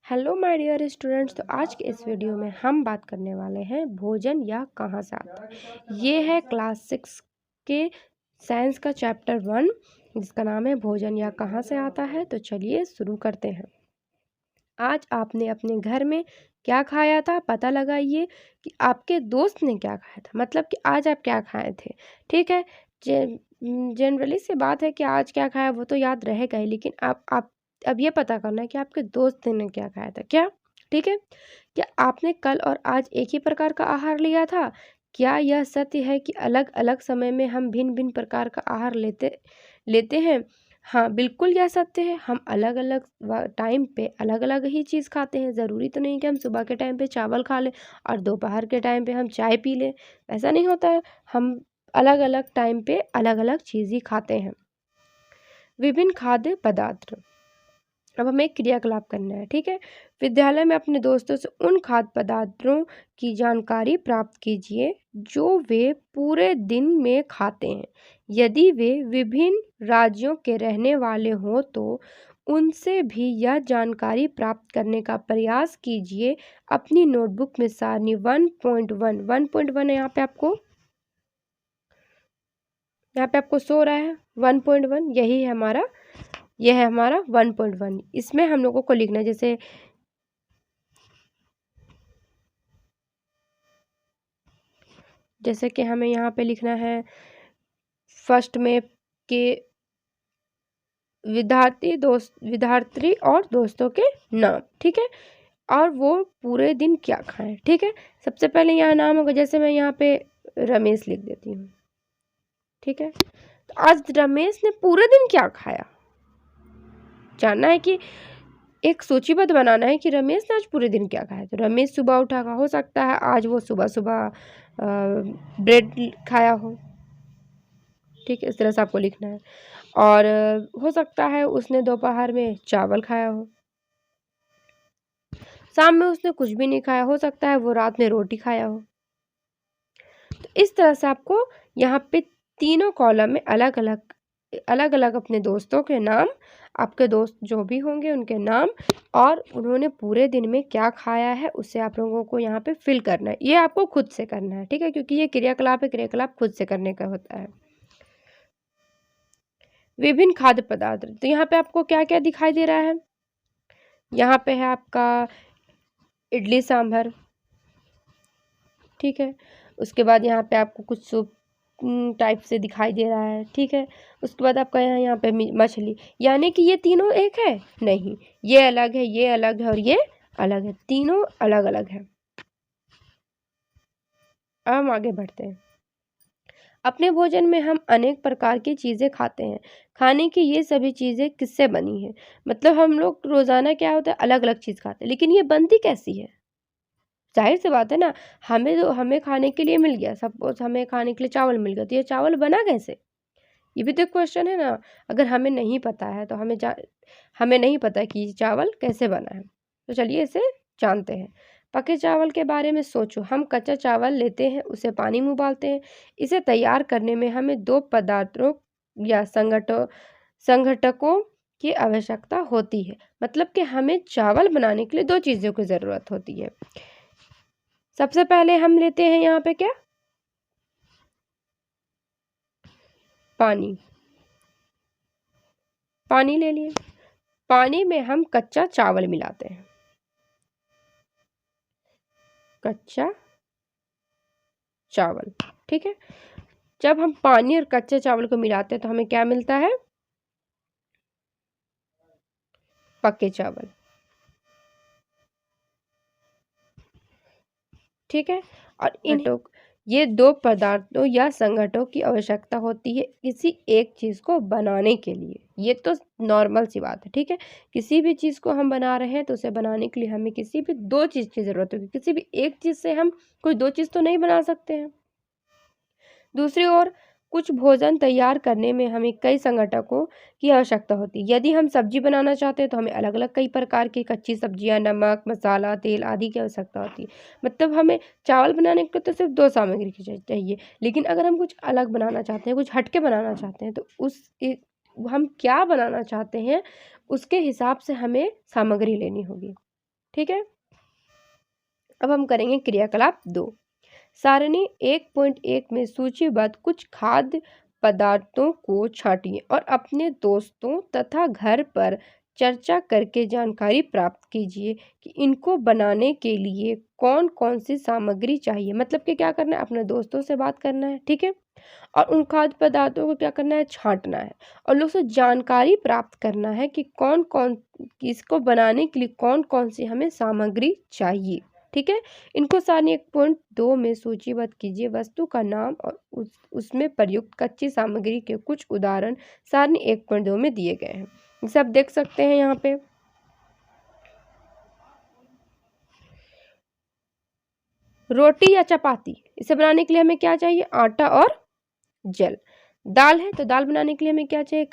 Hello my dear students. तो आज के इस वीडियो में हम बात करने वाले हैं भोजन या कहाँ से आता है। ये है क्लास 6 के साइंस का चैप्टर 1 जिसका नाम है भोजन या कहाँ से आता है। तो चलिए शुरू करते हैं। आज आपने अपने घर में क्या खाया था, पता लगाइए कि आपके दोस्त ने क्या खाया था, मतलब कि आज आप क्या खाए थे। ठीक है, जनरली से बात है कि आज क्या खाया वो तो याद रहेगा ही, लेकिन आप अब ये पता करना है कि आपके दोस्त ने क्या खाया था। क्या ठीक है, क्या आपने कल और आज एक ही प्रकार का आहार लिया था? क्या यह सत्य है कि अलग अलग समय में हम भिन्न भिन्न प्रकार का आहार लेते लेते हैं? हाँ, बिल्कुल यह सत्य है। हम अलग अलग टाइम पे अलग अलग ही चीज़ खाते हैं। ज़रूरी तो नहीं कि हम सुबह के टाइम पे चावल खा लें और दोपहर के टाइम पे हम चाय पी लें, ऐसा नहीं होता है। हम अलग अलग टाइम पे अलग अलग चीज़ ही खाते हैं। विभिन्न खाद्य पदार्थ। अब हमें एक क्रियाकलाप करना है। ठीक है, विद्यालय में अपने दोस्तों से उन खाद्य पदार्थों की जानकारी प्राप्त कीजिए जो वे पूरे दिन में खाते हैं। यदि वे विभिन्न राज्यों के रहने वाले हों तो उनसे भी यह जानकारी प्राप्त करने का प्रयास कीजिए। अपनी नोटबुक में सारणी 1.1 यहाँ पे आपको सो रहा है 1.1, यही है हमारा, यह है हमारा 1.1। इसमें हम लोगों को लिखना है जैसे कि हमें यहाँ पे लिखना है फर्स्ट में कि विद्यार्थी और दोस्तों के नाम। ठीक है, और वो पूरे दिन क्या खाएं। ठीक है, सबसे पहले यहाँ नाम होगा, जैसे मैं यहाँ पे रमेश लिख देती हूँ। ठीक है, तो आज रमेश ने पूरे दिन क्या खाया, जानना है कि एक सूचीबद्ध बनाना है कि रमेश ने आज पूरे दिन क्या खाया। तो रमेश सुबह उठा का हो सकता है आज वो सुबह सुबह ब्रेड खाया हो। ठीक है, इस तरह से आपको लिखना है। और हो सकता है उसने दोपहर में चावल खाया हो, शाम में उसने कुछ भी नहीं खाया, हो सकता है वो रात में रोटी खाया हो। तो इस तरह से आपको यहाँ पे तीनों कॉलम में अलग अलग अपने दोस्तों के नाम, आपके दोस्त जो भी होंगे उनके नाम और उन्होंने पूरे दिन में क्या खाया है उसे आप लोगों को यहाँ पे फिल करना है। ये आपको खुद से करना है। ठीक है, क्योंकि ये क्रियाकलाप है, क्रियाकलाप खुद से करने का होता है। विभिन्न खाद्य पदार्थ, तो यहाँ पे आपको क्या क्या दिखाई दे रहा है। यहाँ पे है आपका इडली सांभर। ठीक है, उसके बाद यहाँ पे आपको कुछ सूप टाइप से दिखाई दे रहा है। ठीक है, उसके बाद आपका यहाँ पे मछली, यानी कि ये तीनों एक है नहीं, ये अलग है, ये अलग है और ये अलग है, तीनों अलग अलग है। अब हम आगे बढ़ते हैं। अपने भोजन में हम अनेक प्रकार की चीज़ें खाते हैं। खाने की ये सभी चीज़ें किससे बनी हैं? मतलब हम लोग रोज़ाना क्या होता है अलग अलग चीज़ खाते हैं, लेकिन ये बनती कैसी है? जाहिर सी बात है ना, हमें खाने के लिए मिल गया, सपोज हमें खाने के लिए चावल मिल गया, तो ये चावल बना कैसे? ये भी तो एक क्वेश्चन है ना। अगर हमें नहीं पता है तो हमें नहीं पता कि ये चावल कैसे बना है। तो चलिए इसे जानते हैं। पके चावल के बारे में सोचो। हम कच्चा चावल लेते हैं, उसे पानी में उबालते हैं। इसे तैयार करने में हमें दो पदार्थों या संघटकों की आवश्यकता होती है। मतलब कि हमें चावल बनाने के लिए दो चीज़ों की ज़रूरत होती है। सबसे पहले हम लेते हैं यहाँ पे क्या, पानी। पानी ले लिए, पानी में हम कच्चा चावल मिलाते हैं, कच्चा चावल। ठीक है, जब हम पानी और कच्चे चावल को मिलाते हैं तो हमें क्या मिलता है, पके चावल। ठीक है, और ये दो पदार्थों या संगठनों की आवश्यकता होती है किसी एक चीज़ को बनाने के लिए। ये तो नॉर्मल सी बात है। ठीक है, किसी भी चीज़ को हम बना रहे हैं तो उसे बनाने के लिए हमें किसी भी दो चीज़ की ज़रूरत होगी। किसी भी एक चीज़ से हम कोई दो चीज़ तो नहीं बना सकते हैं। दूसरी ओर कुछ भोजन तैयार करने में हमें कई संघटकों की आवश्यकता होती है। यदि हम सब्जी बनाना चाहते हैं तो हमें अलग अलग कई प्रकार की कच्ची सब्जियां, नमक, मसाला, तेल आदि की आवश्यकता होती है। मतलब हमें चावल बनाने के लिए तो सिर्फ दो सामग्री की चाहिए, लेकिन अगर हम कुछ अलग बनाना चाहते हैं, कुछ हटके बनाना चाहते हैं, तो हम क्या बनाना चाहते हैं उसके हिसाब से हमें सामग्री लेनी होगी। ठीक है। अब हम करेंगे क्रियाकलाप 2। सारणी 1.1 में सूचीबद्ध कुछ खाद्य पदार्थों को छांटिए और अपने दोस्तों तथा घर पर चर्चा करके जानकारी प्राप्त कीजिए कि इनको बनाने के लिए कौन कौन सी सामग्री चाहिए। मतलब कि क्या करना है, अपने दोस्तों से बात करना है, ठीक है, और उन खाद्य पदार्थों को क्या करना है, छांटना है और लोग से जानकारी प्राप्त करना है कि कौन कौन इसको बनाने के लिए कौन कौन सी हमें सामग्री चाहिए। ठीक है, इनको सारणी 1.2 में सूचीबद्ध कीजिए। वस्तु का नाम और उसमें प्रयुक्त कच्ची सामग्री के कुछ उदाहरण सारणी 1.2 में दिए गए हैं। जैसे आप देख सकते हैं यहाँ पे रोटी या चपाती, इसे बनाने के लिए हमें क्या चाहिए, आटा और जल। दाल है तो दाल बनाने के लिए हमें क्या चाहिए,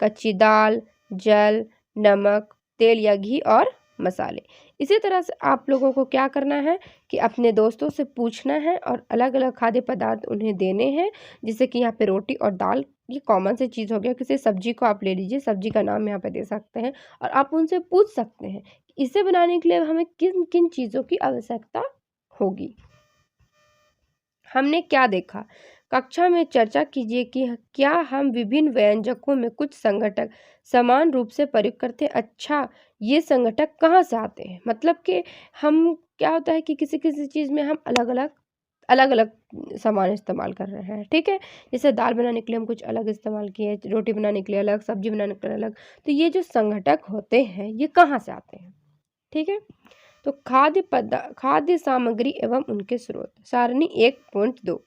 कच्ची दाल, जल, नमक, तेल या घी और मसाले। इसी तरह से आप लोगों को क्या करना है कि अपने दोस्तों से पूछना है और अलग अलग खाद्य पदार्थ उन्हें देने हैं। जैसे कि यहाँ पे रोटी और दाल, ये कॉमन सी चीज़ हो गया। किसी सब्जी को आप ले लीजिए, सब्जी का नाम यहाँ पे दे सकते हैं और आप उनसे पूछ सकते हैं कि इसे बनाने के लिए हमें किन किन चीज़ों की आवश्यकता होगी। हमने क्या देखा, कक्षा में चर्चा कीजिए कि क्या हम विभिन्न व्यंजकों में कुछ संघटक समान रूप से प्रयोग करते हैं। अच्छा, ये संघटक कहाँ से आते हैं, मतलब कि हम क्या होता है कि किसी किसी चीज़ में हम अलग अलग सामान इस्तेमाल कर रहे हैं। ठीक है, जैसे दाल बनाने के लिए हम कुछ अलग इस्तेमाल किए, रोटी बनाने के लिए अलग, सब्जी बनाने के लिए अलग। तो ये जो संघटक होते हैं ये कहाँ से आते हैं। ठीक है, तो खाद्य सामग्री एवं उनके स्रोत, सारणी 1.2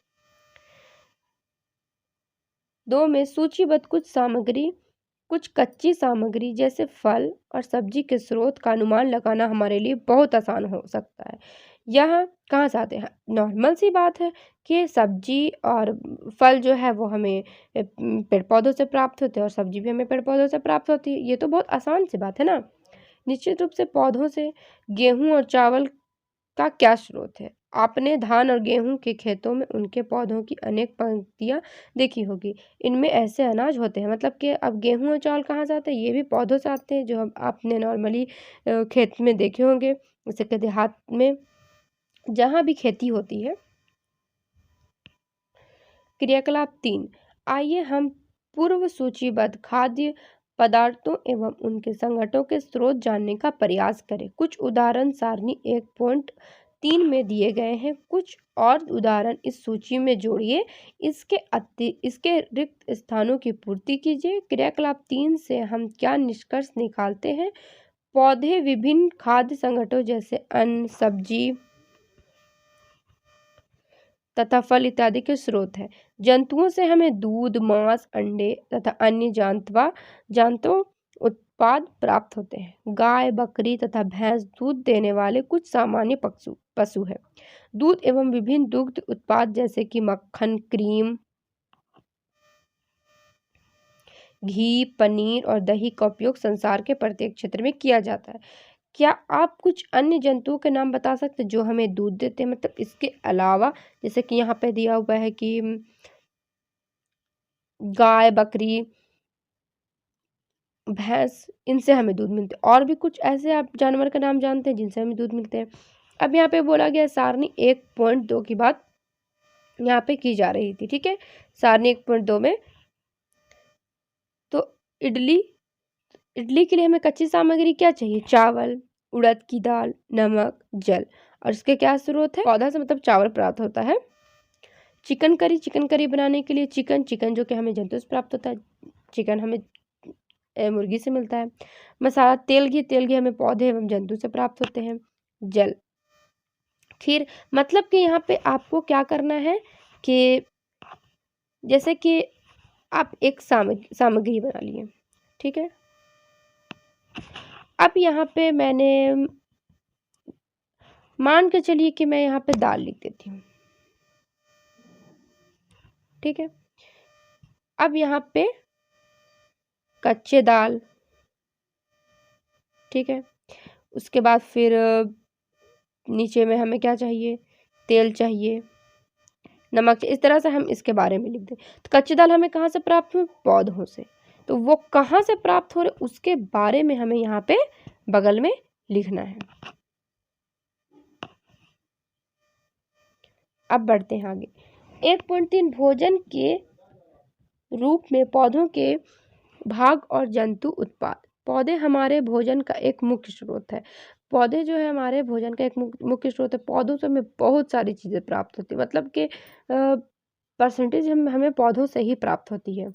में सूचीबद्ध कुछ कच्ची सामग्री जैसे फल और सब्जी के स्रोत का अनुमान लगाना हमारे लिए बहुत आसान हो सकता है। यह कहाँ से आते हैं, नॉर्मल सी बात है कि सब्जी और फल जो है वो हमें पेड़ पौधों से प्राप्त होते हैं और सब्जी भी हमें पेड़ पौधों से प्राप्त होती है। ये तो बहुत आसान सी बात है ना। निश्चित रूप से पौधों से। गेहूं और चावल का क्या स्रोत है, आपने धान और गेहूं के खेतों में उनके पौधों की अनेक पंक्तियां देखी होगी। इनमें ऐसे अनाज होते हैं, मतलब कि अब गेहूं और चावल कहाँ से आते हैं, ये भी पौधों से आते हैं, जो आपने नॉर्मली खेत में देखे होंगे। जैसे कि देहात में जहाँ भी खेती होती है। क्रियाकलाप 3, आइए हम पूर्व सूचीबद्ध खाद्य पदार्थों एवं उनके संगठनों के स्रोत जानने का प्रयास करें। कुछ उदाहरण सारणी 1.3 में दिए गए हैं। कुछ और उदाहरण इस सूची में जोड़िए। इसके रिक्त स्थानों की पूर्ति कीजिए। क्रियाकलाप 3 से हम क्या निष्कर्ष निकालते हैं, पौधे विभिन्न खाद्य संगठनों जैसे अन्न, सब्जी तथा फल इत्यादि के स्रोत है। जंतुओं से हमें दूध, मांस, अंडे तथा अन्य जंतु उत्पाद प्राप्त होते हैं। गाय, बकरी तथा भैंस दूध देने वाले कुछ सामान्य पशु है। दूध एवं विभिन्न दुग्ध उत्पाद जैसे कि मक्खन, क्रीम, घी, पनीर और दही का उपयोग संसार के प्रत्येक क्षेत्र में किया जाता है। क्या आप कुछ अन्य जंतुओं के नाम बता सकते हैं जो हमें दूध देते हैं, मतलब इसके अलावा? जैसे कि यहाँ पे दिया हुआ है कि गाय, बकरी, भैंस, इनसे हमें दूध मिलते हैं। और भी कुछ ऐसे आप जानवर का नाम जानते हैं जिनसे हमें दूध मिलते हैं? अब यहाँ पे बोला गया सारणी 1.2 की बात यहाँ पे की जा रही थी। ठीक है, सारणी 1.2 में तो इडली के लिए हमें कच्ची सामग्री क्या चाहिए, चावल, उड़द की दाल, नमक, जल। और इसके क्या स्रोत है, पौधा से मतलब चावल प्राप्त होता है। चिकन करी बनाने के लिए चिकन जो कि हमें जंतु से प्राप्त होता है। चिकन हमें मुर्गी से मिलता है। मसाला, तेल घी हमें पौधे एवं जंतु से प्राप्त होते हैं। जल, खीर, मतलब कि यहाँ पे आपको क्या करना है कि जैसे कि आप एक सामग्री बना लिए। ठीक है, अब यहाँ पे मैंने मान के चलिए कि मैं यहाँ पे दाल लिख देती हूँ। ठीक है, अब यहाँ पे कच्चे दाल, ठीक है, उसके बाद फिर नीचे में हमें क्या चाहिए, तेल चाहिए, नमक। इस तरह से हम इसके बारे में लिख दें। तो कच्ची दाल हमें कहाँ से प्राप्त हुई, पौधों से। तो वो कहाँ से प्राप्त हो रहे उसके बारे में हमें यहाँ पे बगल में लिखना है। अब बढ़ते हैं आगे। 1.3 भोजन के रूप में पौधों के भाग और जंतु उत्पाद। पौधे हमारे भोजन का एक मुख्य स्रोत है। पौधे जो है हमारे भोजन का एक मुख्य स्रोत है। पौधों से हमें बहुत सारी चीज़ें प्राप्त होती है, मतलब कि परसेंटेज हमें पौधों से ही प्राप्त होती है।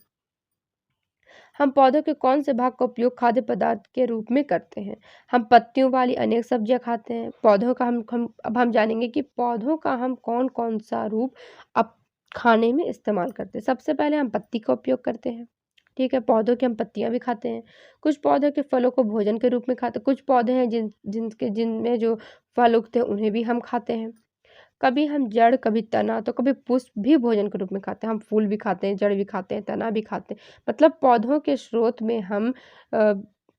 हम पौधों के कौन से भाग का उपयोग खाद्य पदार्थ के रूप में करते हैं? हम पत्तियों वाली अनेक सब्जियां खाते हैं। पौधों का अब हम जानेंगे कि पौधों का हम कौन कौन सा रूप अब खाने में इस्तेमाल करते हैं। सबसे पहले हम पत्ती का उपयोग करते हैं, ठीक है। पौधों की हम पत्तियां भी खाते हैं। कुछ पौधों के फलों को भोजन के रूप में खाते हैं। कुछ पौधे हैं जिनमें जो फल उगते हैं उन्हें भी हम खाते हैं। कभी हम जड़, कभी तना, तो कभी पुष्प भी भोजन के रूप में खाते हैं। हम फूल भी खाते हैं, जड़ भी खाते हैं, तना भी खाते हैं। मतलब पौधों के स्रोत में हम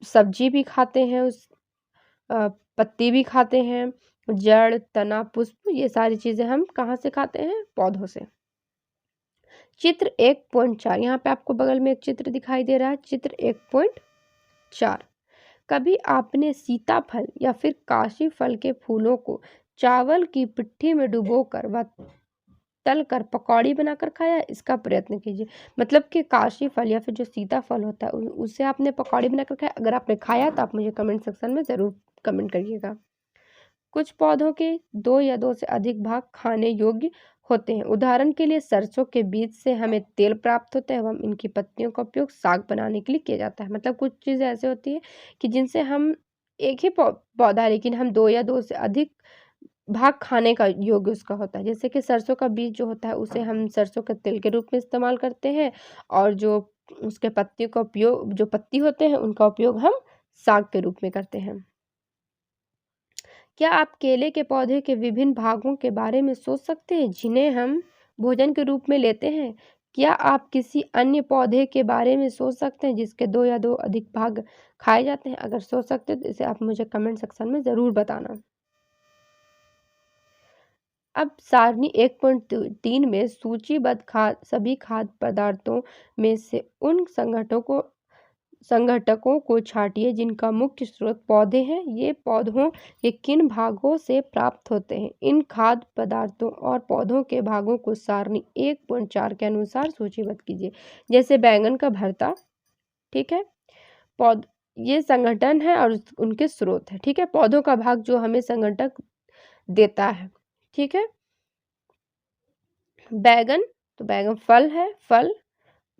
सब्जी भी खाते हैं, पत्ती भी खाते हैं, जड़, तना, पुष्प, ये सारी चीजें हम कहाँ से खाते हैं? पौधों से। चित्र 1.4, यहाँ पे आपको बगल में एक चित्र दिखाई दे रहा है, चित्र 1.4। कभी आपने सीताफल या फिर काशी फल के फूलों को चावल की पिट्ठी में डुबोकर व तल कर पकौड़ी बनाकर खाया? इसका प्रयत्न कीजिए। मतलब कि काशी फल या फिर जो सीताफल होता है उससे आपने पकौड़ी बनाकर खाया? अगर आपने खाया तो आप मुझे कमेंट सेक्शन में ज़रूर कमेंट करिएगा। कुछ पौधों के 2 या 2 से अधिक भाग खाने योग्य होते हैं। उदाहरण के लिए सरसों के बीज से हमें तेल प्राप्त होता है एवं इनकी पत्तियों का उपयोग साग बनाने के लिए किया जाता है। मतलब कुछ चीज़ें ऐसे होती है कि जिनसे हम एक ही पौधा, लेकिन हम 2 या 2 से अधिक भाग खाने का योग्य उसका होता है। जैसे कि सरसों का बीज जो होता है उसे हम सरसों के तेल के रूप में इस्तेमाल करते हैं, और जो उसके पत्तियों का उपयोग, जो पत्ती होते हैं उनका उपयोग हम साग के रूप में करते हैं। क्या आप केले के पौधे के विभिन्न भागों के बारे में सोच सकते हैं जिन्हें हम भोजन के रूप में लेते हैं? क्या आप किसी अन्य पौधे के बारे में सोच सकते हैं जिसके 2 या 2 अधिक भाग खाए जाते हैं? अगर सोच सकते हैं तो इसे आप मुझे कमेंट सेक्शन में ज़रूर बताना। अब सारणी 1.3 में सूचीबद्ध सभी खाद्य पदार्थों में से उन संघटकों को छांटिए जिनका मुख्य स्रोत पौधे हैं। ये पौधों के किन भागों से प्राप्त होते हैं? इन खाद्य पदार्थों और पौधों के भागों को सारणी 1.4 के अनुसार सूचीबद्ध कीजिए। जैसे बैंगन का भरता, ठीक है, पौध ये संगठन है और उनके स्रोत है, ठीक है। पौधों का भाग जो हमें संगठक देता है, ठीक है। बैगन, तो बैगन फल है, फल।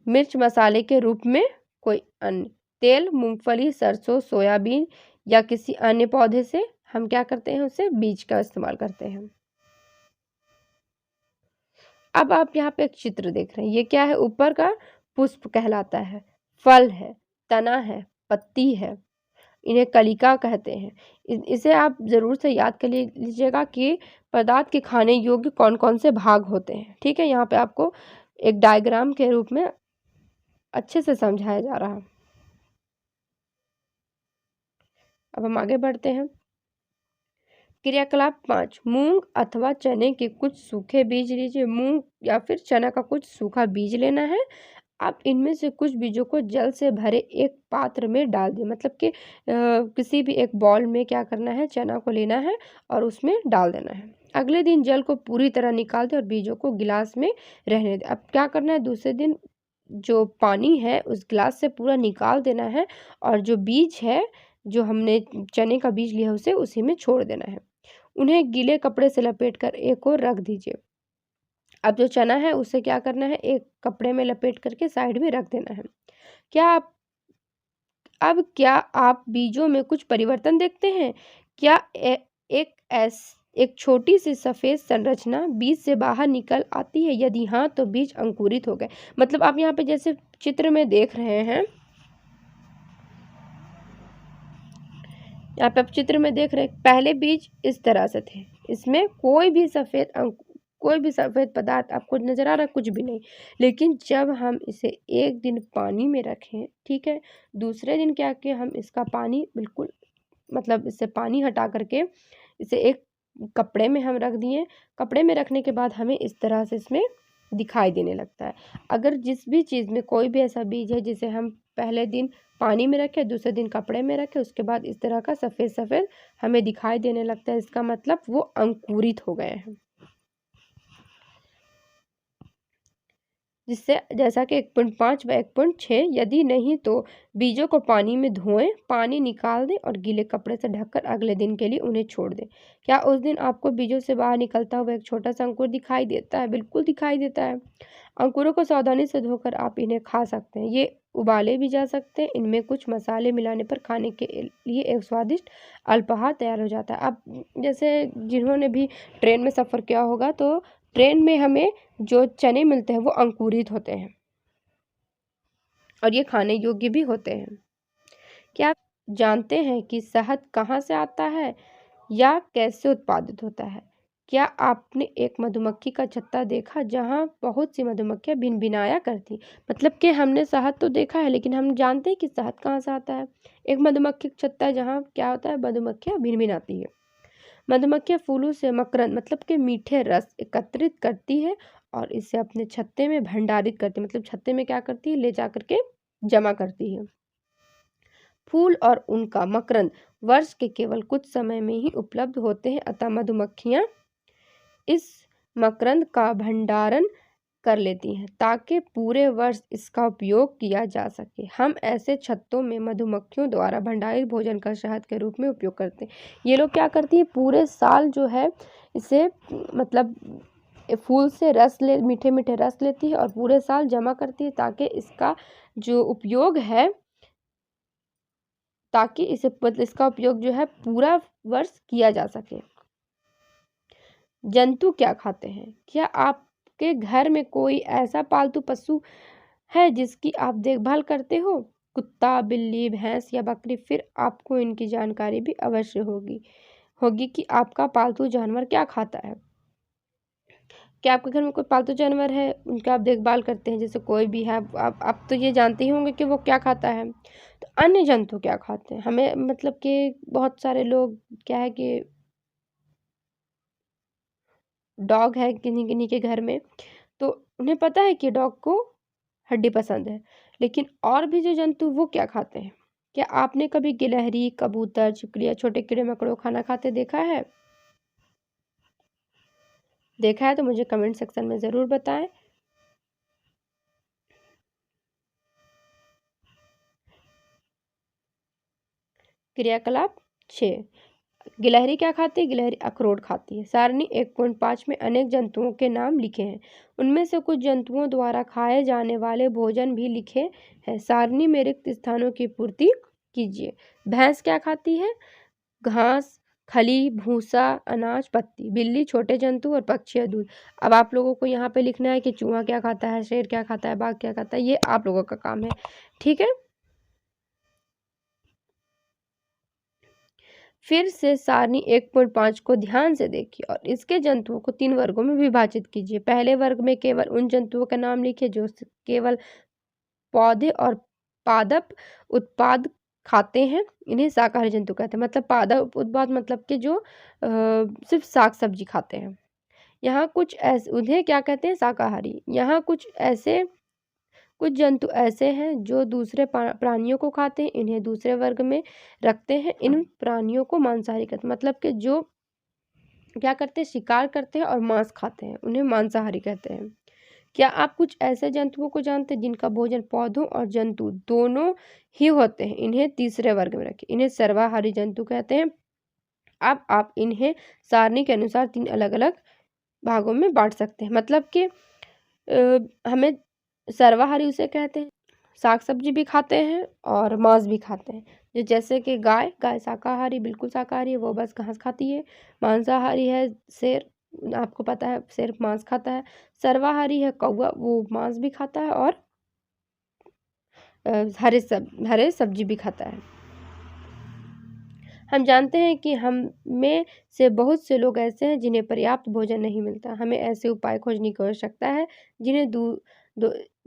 मिर्च मसाले के रूप में कोई अन्य। तेल, मूंगफली, सरसों, सोयाबीन या किसी अन्य पौधे से हम क्या करते हैं? उसे बीज का इस्तेमाल करते हैं। अब आप यहाँ पे एक चित्र देख रहे हैं, ये क्या है? ऊपर का पुष्प कहलाता है, फल है, तना है, पत्ती है, इन्हें कलिका कहते हैं। इसे आप जरूर से याद कर लीजिएगा कि पदार्थ के खाने योग्य कौन कौन से भाग होते हैं, ठीक है। यहाँ पे आपको एक डायग्राम के रूप में अच्छे से समझाया जा रहा है। अब हम आगे बढ़ते हैं। क्रियाकलाप 5, मूंग अथवा चने के कुछ सूखे बीज लीजिए। मूंग या फिर चना का कुछ सूखा बीज लेना है। आप इनमें से कुछ बीजों को जल से भरे एक पात्र में डाल दें। मतलब कि किसी भी एक बॉल में क्या करना है? चना को लेना है और उसमें डाल देना है। अगले दिन जल को पूरी तरह निकाल दें और बीजों को गिलास में रहने दें। अब क्या करना है? दूसरे दिन जो पानी है उस गिलास से पूरा निकाल देना है, और जो बीज है, जो हमने चने का बीज लिया उसे उसी में छोड़ देना है। उन्हें गीले कपड़े से लपेट कर एक ओर रख दीजिए। अब जो चना है उसे क्या करना है? एक कपड़े में लपेट करके साइड में रख देना है। क्या आप बीजों में कुछ परिवर्तन देखते हैं? क्या एक छोटी सी सफेद संरचना बीज से बाहर निकल आती है? यदि हाँ तो बीज अंकुरित हो गए। मतलब आप यहाँ पे जैसे चित्र में देख रहे हैं, यहाँ पे आप चित्र में देख रहे हैं, पहले बीज इस तरह से थे, इसमें कोई भी सफेद पदार्थ आपको नजर आ रहा है? कुछ भी नहीं। लेकिन जब हम इसे एक दिन पानी में रखें, ठीक है, दूसरे दिन क्या किया? हम इसका पानी बिल्कुल, मतलब इससे पानी हटा करके इसे एक कपड़े में हम रख दिए। कपड़े में रखने के बाद हमें इस तरह से इसमें दिखाई देने लगता है। अगर जिस भी चीज़ में कोई भी ऐसा बीज है जिसे हम पहले दिन पानी में रखे, दूसरे दिन कपड़े में रखे, उसके बाद इस तरह का सफ़ेद सफ़ेद हमें दिखाई देने लगता है, इसका मतलब वो अंकुरित हो गए हैं। जिससे जैसा कि 1.5 व 1.6, यदि नहीं तो बीजों को पानी में धोएं, पानी निकाल दें और गीले कपड़े से ढककर अगले दिन के लिए उन्हें छोड़ दें। क्या उस दिन आपको बीजों से बाहर निकलता हुआ एक छोटा सा अंकुर दिखाई देता है? बिल्कुल दिखाई देता है। अंकुरों को सावधानी से धोकर आप इन्हें खा सकते हैं। ये उबाले भी जा सकते हैं। इनमें कुछ मसाले मिलाने पर खाने के लिए एक स्वादिष्ट अल्पाहार तैयार हो जाता है। अब जैसे जिन्होंने भी ट्रेन में सफ़र किया होगा, तो ट्रेन में हमें जो चने मिलते हैं वो अंकुरित होते हैं और ये खाने योग्य भी होते हैं। क्या आप जानते हैं कि शहद कहाँ से आता है या कैसे उत्पादित होता है? क्या आपने एक मधुमक्खी का छत्ता देखा जहाँ बहुत सी मधुमक्खियाँ भिनभिनाया करती? मतलब कि हमने शहद तो देखा है, लेकिन हम जानते हैं कि शहद कहाँ से आता है। एक मधुमक्खी का छत्ता है जहाँ क्या होता है, मधुमक्खियाँ भिनभिनाती है। मधुमक्खियाँ फूलों से मकरंद मतलब कि मीठे रस एकत्रित करती है और इसे अपने छत्ते में भंडारित करती है। मतलब छत्ते में क्या करती है, ले जा करके जमा करती है। फूल और उनका मकरंद वर्ष के केवल कुछ समय में ही उपलब्ध होते हैं, अतः मधुमक्खियाँ इस मकरंद का भंडारण कर लेती हैं ताकि पूरे वर्ष इसका उपयोग किया जा सके। हम ऐसे छत्तों में मधुमक्खियों द्वारा भंडारित भोजन का शहद के रूप में उपयोग करते हैं। ये लोग क्या करती है, पूरे साल जो है इसे मतलब फूल से मीठे मीठे रस लेती है और पूरे साल जमा करती है ताकि इसका जो उपयोग है, ताकि इसे मतलब इसका उपयोग जो है पूरा वर्ष किया जा सके। जंतु क्या खाते हैं? क्या आपके घर में कोई ऐसा पालतू पशु है जिसकी आप देखभाल करते हो? कुत्ता, बिल्ली, भैंस या बकरी? फिर आपको इनकी जानकारी भी अवश्य होगी कि आपका पालतू जानवर क्या खाता है। क्या आपके घर में कोई पालतू जानवर है, उनका आप देखभाल करते हैं? जैसे कोई भी है, आप तो ये जानते ही होंगे कि वो क्या खाता है। तो अन्य जंतु क्या खाते हैं? हमें मतलब कि बहुत सारे लोग क्या है कि डॉग है किन्हीं किन्हीं के घर में, तो उन्हें पता है कि डॉग को हड्डी पसंद है, लेकिन और भी जो जंतु वो क्या खाते हैं? क्या आपने कभी गिलहरी, कबूतर, छिपकली या छोटे कीड़े मकोड़ों को खाना खाते देखा है? देखा है तो मुझे कमेंट सेक्शन में ज़रूर बताएं। क्रियाकलाप 6। गिलहरी क्या खाती है? गिलहरी अखरोट खाती है। सारणी 1.5 में अनेक जंतुओं के नाम लिखे हैं। उनमें से कुछ जंतुओं द्वारा खाए जाने वाले भोजन भी लिखे हैं। सारणी में रिक्त स्थानों की पूर्ति कीजिए। भैंस क्या खाती है? घास, खली, भूसा, अनाज, पत्ती। बिल्ली छोटे जंतु और पक्षी या दूध। अब आप लोगों को यहाँ पे लिखना है कि चूहा क्या खाता है, शेर क्या खाता है, बाघ क्या खाता है। ये आप लोगों का काम है, ठीक है। फिर से सारणी 1.5 को ध्यान से देखिए और इसके जंतुओं को 3 वर्गों में विभाजित कीजिए। पहले वर्ग में केवल उन जंतुओं का नाम लिखिए जो केवल पौधे और पादप उत्पाद खाते हैं, इन्हें शाकाहारी जंतु कहते हैं। मतलब पादप उत्पाद मतलब कि जो सिर्फ साग सब्जी खाते हैं। यहाँ कुछ ऐसे उन्हें क्या कहते हैं, शाकाहारी। यहाँ कुछ जंतु ऐसे हैं जो दूसरे प्राणियों को खाते हैं, इन्हें दूसरे वर्ग में रखते हैं। इन प्राणियों को मांसाहारी कहते हैं। मतलब कि जो क्या करते हैं, शिकार करते हैं और मांस खाते हैं, उन्हें मांसाहारी कहते हैं। क्या आप कुछ ऐसे जंतुओं को जानते हैं जिनका भोजन पौधों और जंतु दोनों ही होते हैं? इन्हें तीसरे वर्ग में रखें, इन्हें सर्वाहारी जंतु कहते हैं। अब आप इन्हें सारणी के अनुसार 3 अलग अलग भागों में बांट सकते हैं। मतलब कि हमें सर्वाहारी उसे कहते हैं साग सब्जी भी खाते हैं और मांस भी खाते हैं। जो जैसे कि गाय शाकाहारी, बिल्कुल शाकाहारी है, वो बस घास खाती है। मांसाहारी है शेर, आपको पता है शेर मांस खाता है। सर्वाहारी है कौवा, वो मांस भी खाता है और हरे सब्जी भी खाता है। हम जानते हैं कि हम में से बहुत से लोग ऐसे हैं जिन्हें पर्याप्त भोजन नहीं मिलता। हमें ऐसे उपाय खोजने की आवश्यकता है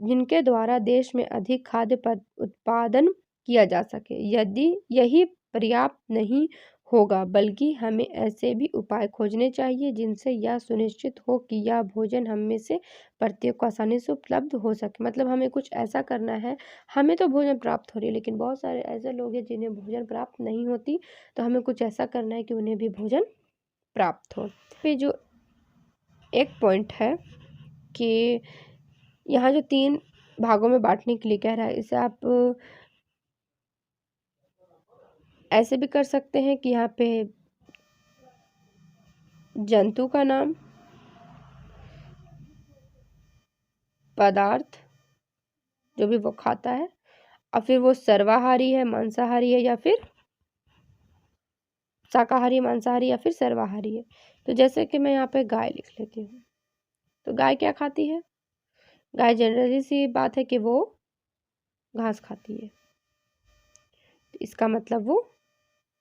जिनके द्वारा देश में अधिक खाद्य उत्पादन किया जा सके। यदि यही पर्याप्त नहीं होगा, बल्कि हमें ऐसे भी उपाय खोजने चाहिए जिनसे यह सुनिश्चित हो कि यह भोजन हम में से प्रत्येक को आसानी से उपलब्ध हो सके। मतलब हमें कुछ ऐसा करना है, हमें तो भोजन प्राप्त हो रही है, लेकिन बहुत सारे ऐसे लोग हैं जिन्हें भोजन प्राप्त नहीं होती, तो हमें कुछ ऐसा करना है कि उन्हें भी भोजन प्राप्त हो। पे जो एक पॉइंट है कि यहाँ जो 3 भागों में बांटने के लिए कह रहा है, इसे आप ऐसे भी कर सकते हैं कि यहाँ पे जंतु का नाम, पदार्थ जो भी वो खाता है, और फिर वो सर्वाहारी है, मांसाहारी है, या फिर शाकाहारी, मांसाहारी, या फिर सर्वाहारी है। तो जैसे कि मैं यहाँ पे गाय लिख लेती हूँ। तो गाय क्या खाती है? गाय जनरली सी बात है कि वो घास खाती है, तो इसका मतलब वो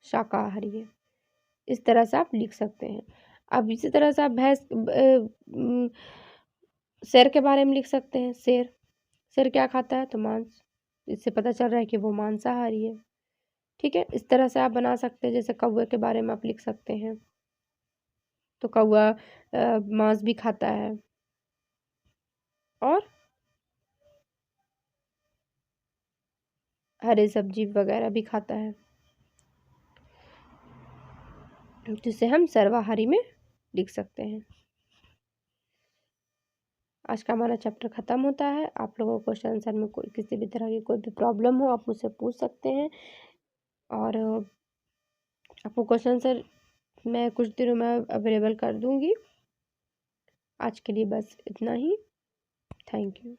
शाकाहारी है। इस तरह से आप लिख सकते हैं। अब इसी तरह से आप शेर के बारे में लिख सकते हैं। शेर शेर क्या खाता है? तो मांस। इससे पता चल रहा है कि वो मांसाहारी है। ठीक है, इस तरह से आप बना सकते हैं। जैसे कौवे के बारे में आप लिख सकते हैं, तो कौवा मांस भी खाता है और हरी सब्जी वगैरह भी खाता है, जिसे हम सर्वाहारी में लिख सकते हैं। आज का हमारा चैप्टर ख़त्म होता है। आप लोगों को क्वेश्चन आंसर में कोई किसी भी तरह की कोई भी प्रॉब्लम हो, आप मुझसे पूछ सकते हैं, और आपको क्वेश्चन आंसर मैं कुछ दिनों में अवेलेबल कर दूंगी। आज के लिए बस इतना ही। Thank you.